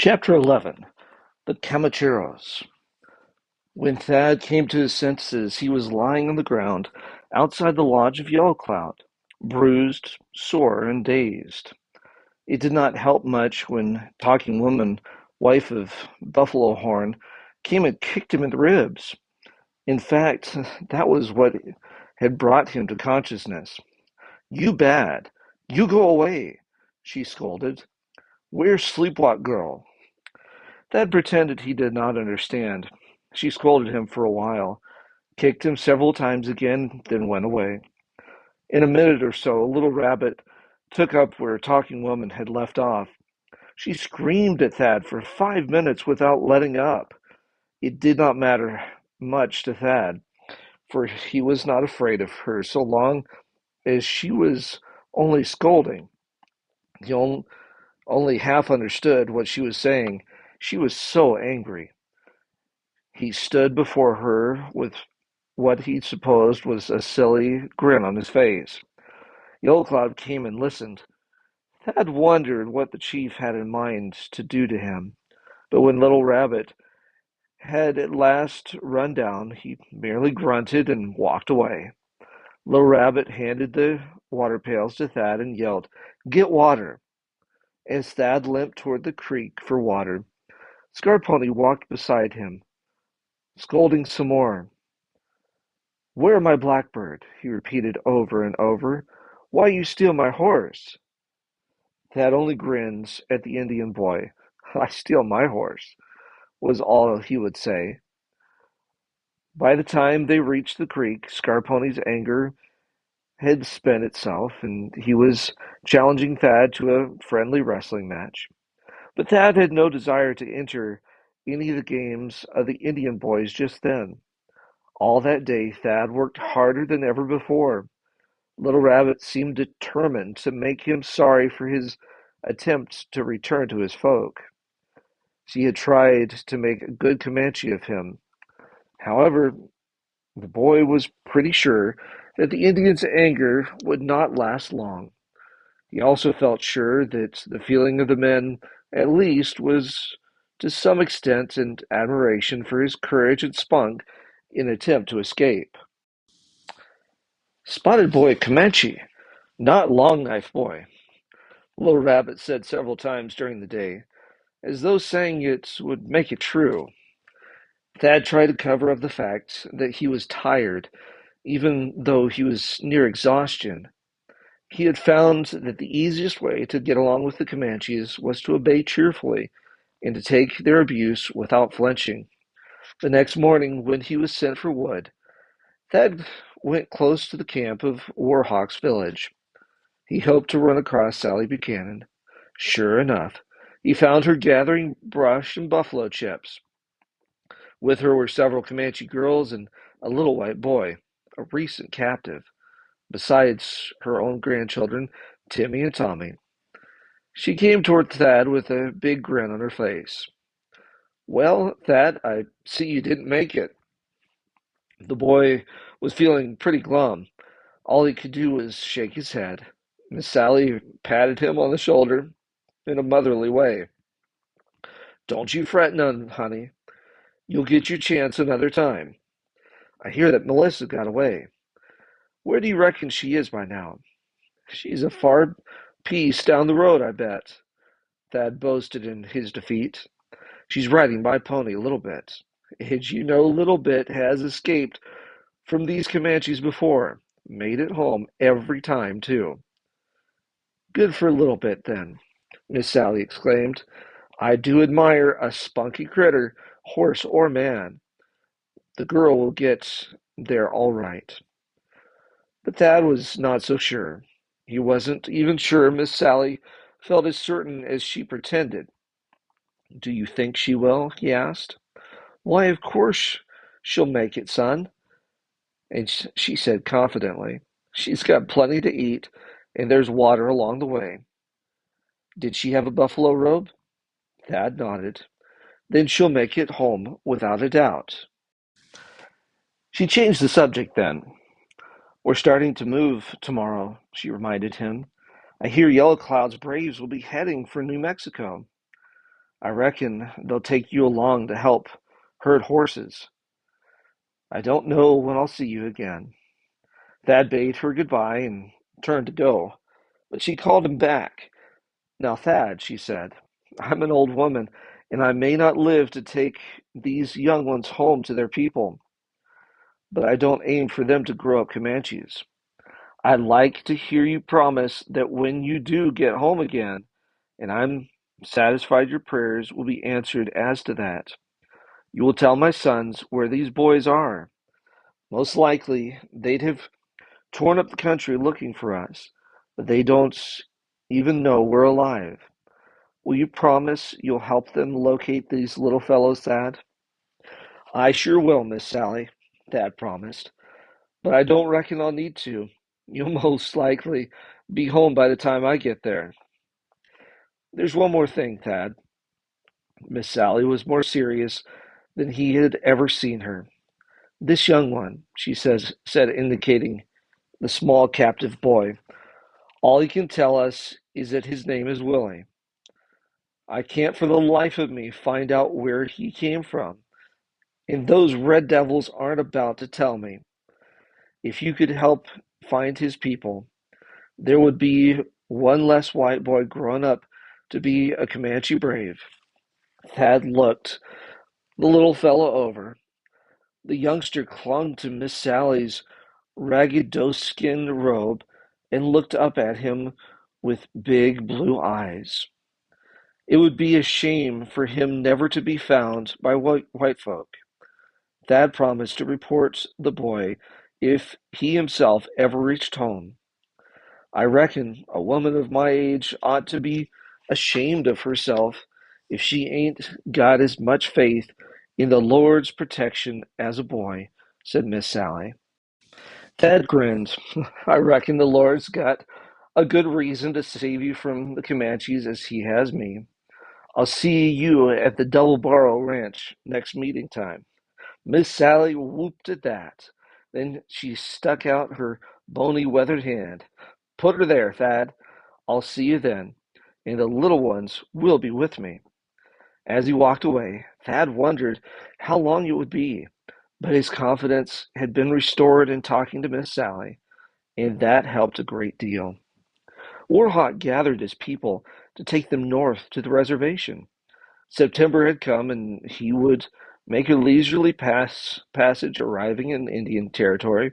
Chapter 11. The Comancheros. When Thad came to his senses, he was lying on the ground outside the lodge of Yellow Cloud, bruised, sore, and dazed. It did not help much when Talking Woman, wife of Buffalo Horn, came and kicked him in the ribs. In fact, that was what had brought him to consciousness. "You bad! You go away!" she scolded. "Where's Sleepwalk Girl?" Thad pretended he did not understand. She scolded him for a while, kicked him several times again, then went away. In a minute or so, Little Rabbit took up where Talking Woman had left off. She screamed at Thad for 5 minutes without letting up. It did not matter much to Thad, for he was not afraid of her so long as she was only scolding. He only half understood what she was saying. She was so angry. He stood before her with what he supposed was a silly grin on his face. Yellow Cloud came and listened. Thad wondered what the chief had in mind to do to him, but when Little Rabbit had at last run down, he merely grunted and walked away. Little Rabbit handed the water pails to Thad and yelled, "Get water!" As Thad limped toward the creek for water, Scarpony walked beside him, scolding some more. "Where my blackbird?" he repeated over and over. "Why you steal my horse?" Thad only grins at the Indian boy. "I steal my horse," was all he would say. By the time they reached the creek, Scarpony's anger had spent itself, and he was challenging Thad to a friendly wrestling match. But Thad had no desire to enter any of the games of the Indian boys just then. All that day Thad worked harder than ever before. Little Rabbit seemed determined to make him sorry for his attempts to return to his folk. She had tried to make a good Comanche of him. However, the boy was pretty sure that the Indian's anger would not last long. He also felt sure that the feeling of the men, at least, was to some extent an admiration for his courage and spunk in an attempt to escape. "Spotted Boy Comanche, not Long Knife Boy," Little Rabbit said several times during the day, as though saying it would make it true. Thad tried to cover up the fact that he was tired, even though he was near exhaustion. He had found that the easiest way to get along with the Comanches was to obey cheerfully and to take their abuse without flinching. The next morning, when he was sent for wood, Thad went close to the camp of Warhawk's village. He hoped to run across Sally Buchanan. Sure enough, he found her gathering brush and buffalo chips. With her were several Comanche girls and a little white boy, a recent captive, besides her own grandchildren, Timmy and Tommy. She came toward Thad with a big grin on her face. "Well, Thad, I see you didn't make it." The boy was feeling pretty glum. All he could do was shake his head. Miss Sally patted him on the shoulder in a motherly way. "Don't you fret none, honey. You'll get your chance another time. I hear that Melissa got away. Where do you reckon she is by now?" "She's a far piece down the road, I bet," Thad boasted in his defeat. "She's riding my pony, Little Bit. And you know Little Bit has escaped from these Comanches before. Made it home every time, too." "Good for Little Bit, then," Miss Sally exclaimed. "I do admire a spunky critter, horse or man. The girl will get there all right." But Thad was not so sure. He wasn't even sure Miss Sally felt as certain as she pretended. "Do you think she will?" he asked. "Why, of course she'll make it, son," and she said confidently. "She's got plenty to eat, and there's water along the way." "Did she have a buffalo robe?" Thad nodded. "Then she'll make it home without a doubt." She changed the subject then. "We're starting to move tomorrow," she reminded him. "I hear Yellow Cloud's Braves will be heading for New Mexico." I reckon they'll take you along to help herd horses. I don't know when I'll see you again." Thad bade her goodbye and turned to go, but she called him back. "Now, Thad," she said, "I'm an old woman, and I may not live to take these young ones home to their people, but I don't aim for them to grow up Comanches. I'd like to hear you promise that when you do get home again, and I'm satisfied your prayers will be answered as to that, you will tell my sons where these boys are. Most likely they'd have torn up the country looking for us, but they don't even know we're alive. Will you promise you'll help them locate these little fellows, Thad?" "I sure will, Miss Sally," Thad promised, "but I don't reckon I'll need to. You'll most likely be home by the time I get there. There's one more thing, Thad." Miss Sally was more serious than he had ever seen her. "This young one," said, indicating the small captive boy, "all he can tell us is that his name is Willie. I can't for the life of me find out where he came from, and those red devils aren't about to tell me. If you could help find his people, there would be one less white boy grown up to be a Comanche brave." Thad looked the little fellow over. The youngster clung to Miss Sally's ragged doe-skin robe and looked up at him with big blue eyes. It would be a shame for him never to be found by white folk. Thad promised to report the boy if he himself ever reached home. "I reckon a woman of my age ought to be ashamed of herself if she ain't got as much faith in the Lord's protection as a boy," said Miss Sally. Thad grinned. "I reckon the Lord's got a good reason to save you from the Comanches as he has me. I'll see you at the Double Barrel Ranch next meeting time." Miss Sally whooped at that. Then she stuck out her bony, weathered hand. "Put her there, Thad. I'll see you then, and the little ones will be with me." As he walked away, Thad wondered how long it would be, but his confidence had been restored in talking to Miss Sally, and that helped a great deal. Warhawk gathered his people to take them north to the reservation. September had come, and he would make a leisurely passage, arriving in Indian Territory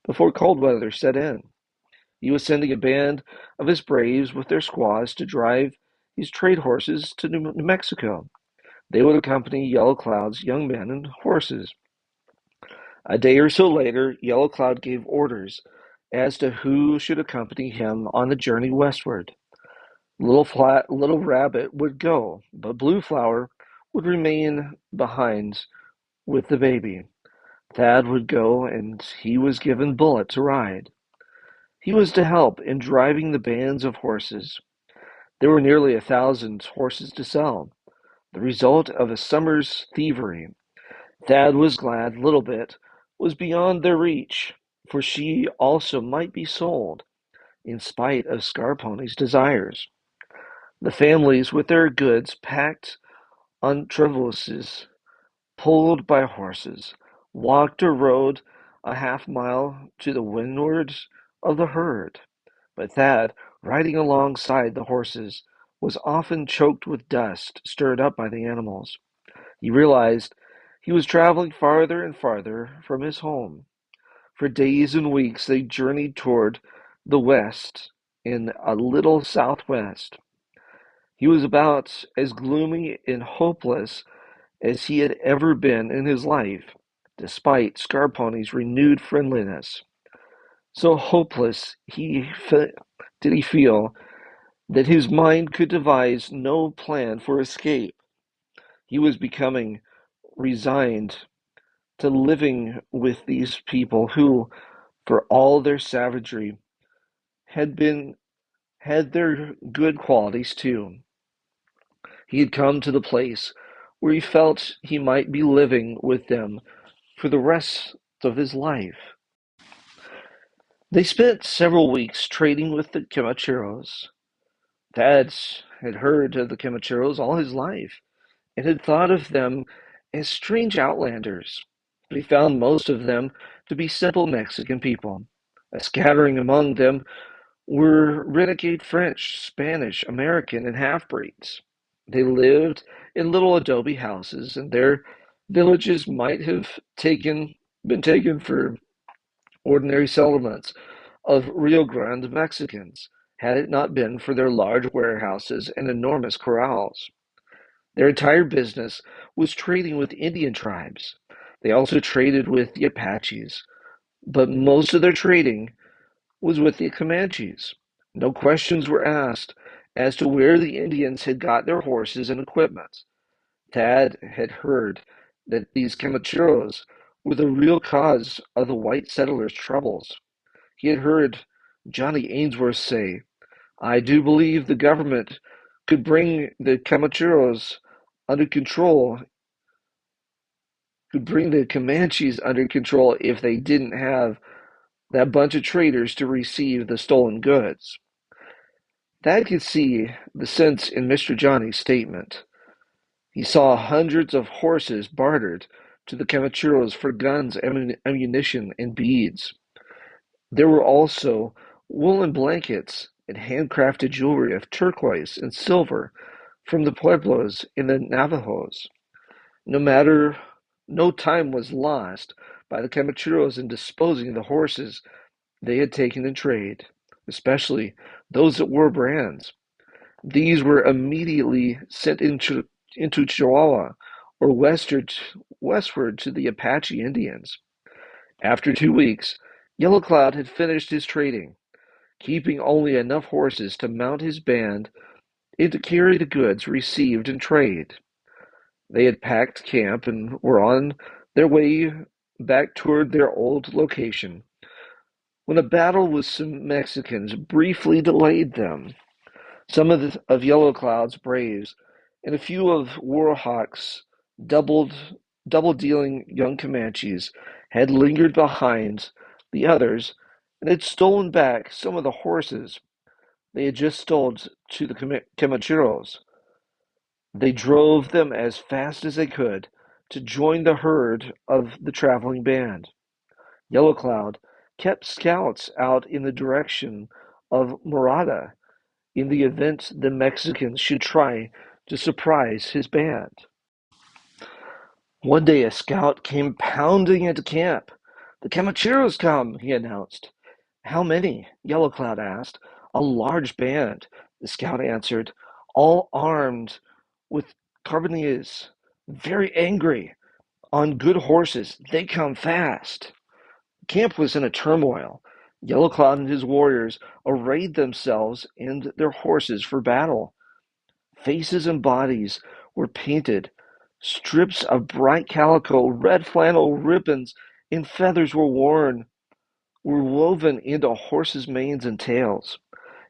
before cold weather set in. He was sending a band of his braves with their squaws to drive his trade horses to New Mexico. They would accompany Yellow Cloud's young men and horses. A day or so later, Yellow Cloud gave orders as to who should accompany him on the journey westward. Little Rabbit would go, but Blue Flower would remain behind with the baby. Thad would go, and he was given Bullet to ride. He was to help in driving the bands of horses. There were nearly 1,000 horses to sell, the result of a summer's thievery. Thad was glad Little Bit was beyond their reach, for she also might be sold, in spite of Scarpony's desires. The families with their goods packed on traverses, pulled by horses, walked or rode a half-mile to the windward of the herd. But Thad, riding alongside the horses, was often choked with dust stirred up by the animals. He realized he was traveling farther and farther from his home. For days and weeks they journeyed toward the west and a little southwest. He was about as gloomy and hopeless as he had ever been in his life, despite Scarpony's renewed friendliness. So hopeless did he feel that his mind could devise no plan for escape. He was becoming resigned to living with these people who, for all their savagery, had been had their good qualities too. He had come to the place where he felt he might be living with them for the rest of his life. They spent several weeks trading with the Comancheros. Thad had heard of the Comancheros all his life and had thought of them as strange outlanders, but he found most of them to be simple Mexican people. A scattering among them were renegade French, Spanish, American, and half-breeds. They lived in little adobe houses, and their villages might have been taken for ordinary settlements of Rio Grande Mexicans, had it not been for their large warehouses and enormous corrals. Their entire business was trading with Indian tribes. They also traded with the Apaches, but most of their trading was with the Comanches. No questions were asked as to where the Indians had got their horses and equipment. Thad had heard that these Comancheros were the real cause of the white settlers' troubles. He had heard Johnny Ainsworth say, "I do believe the government could bring the Comancheros under control, could bring the Comanches under control if they didn't have that bunch of traders to receive the stolen goods." Thad could see the sense in Mr. Johnny's statement. He saw hundreds of horses bartered to the Comancheros for guns, ammunition, and beads. There were also woolen blankets and handcrafted jewelry of turquoise and silver from the Pueblos and the Navajos. No matter, no time was lost by the Comancheros in disposing of the horses they had taken in trade, especially those that wore brands. These were immediately sent into Chihuahua or westward to the Apache Indians. After 2 weeks, Yellow Cloud had finished his trading, keeping only enough horses to mount his band and to carry the goods received in trade. They had packed camp and were on their way back toward their old location when a battle with some Mexicans briefly delayed them. Some of Yellow Cloud's braves and a few of Warhawk's doubled, double-dealing young Comanches had lingered behind the others and had stolen back some of the horses they had just stole to the Comancheros. They drove them as fast as they could to join the herd of the traveling band. Yellow Cloud kept scouts out in the direction of Morada in the event the Mexicans should try to surprise his band. One day a scout came pounding into camp. "The Comancheros come," he announced. "How many?" Yellow Cloud asked. "A large band," the scout answered, "all armed with carbines, very angry, on good horses. They come fast." Camp was in a turmoil. Yellow Cloud and his warriors arrayed themselves and their horses for battle. Faces and bodies were painted. Strips of bright calico, red flannel ribbons, and feathers were woven into horses' manes and tails.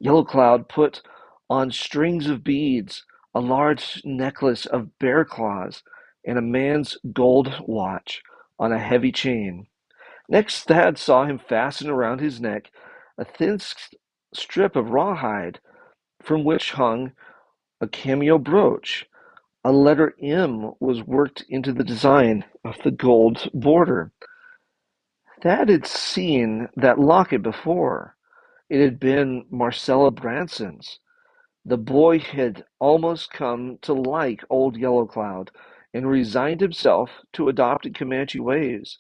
Yellow Cloud put on strings of beads, a large necklace of bear claws, and a man's gold watch on a heavy chain. Next, Thad saw him fasten around his neck a thin strip of rawhide from which hung a cameo brooch. A letter M was worked into the design of the gold border. Thad had seen that locket before. It had been Marcella Branson's. The boy had almost come to like old Yellow Cloud and resigned himself to adopting Comanche ways.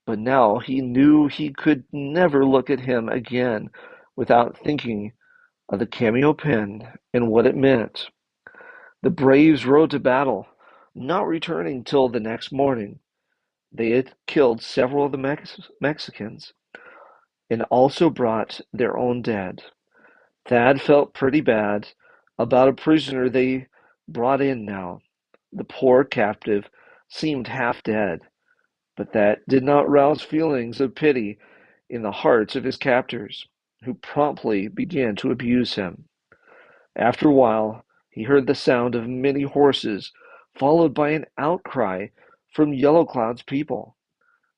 But now he knew he could never look at him again without thinking of the cameo pin and what it meant. The braves rode to battle, not returning till the next morning. They had killed several of the Mexicans and also brought their own dead. Thad felt pretty bad about a prisoner they brought in now. The poor captive seemed half dead, but that did not rouse feelings of pity in the hearts of his captors, who promptly began to abuse him. After a while, he heard the sound of many horses, followed by an outcry from Yellow Cloud's people.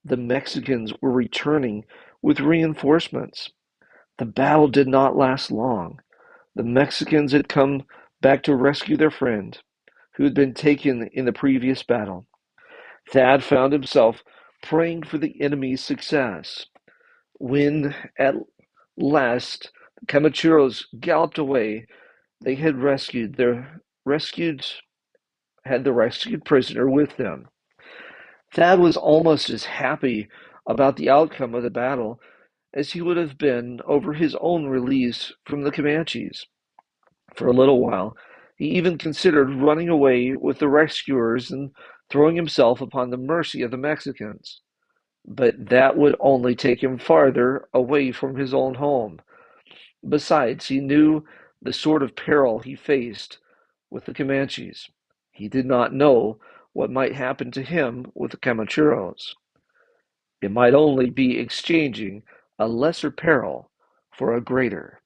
The Mexicans were returning with reinforcements. The battle did not last long. The Mexicans had come back to rescue their friend, who had been taken in the previous battle. Thad found himself praying for the enemy's success. When at last the Comancheros galloped away, they rescued had the rescued prisoner with them. Thad was almost as happy about the outcome of the battle as he would have been over his own release from the Comanches. For a little while, he even considered running away with the rescuers and throwing himself upon the mercy of the Mexicans. But that would only take him farther away from his own home. Besides, he knew the sort of peril he faced with the Comanches. He did not know what might happen to him with the Comancheros. It might only be exchanging a lesser peril for a greater.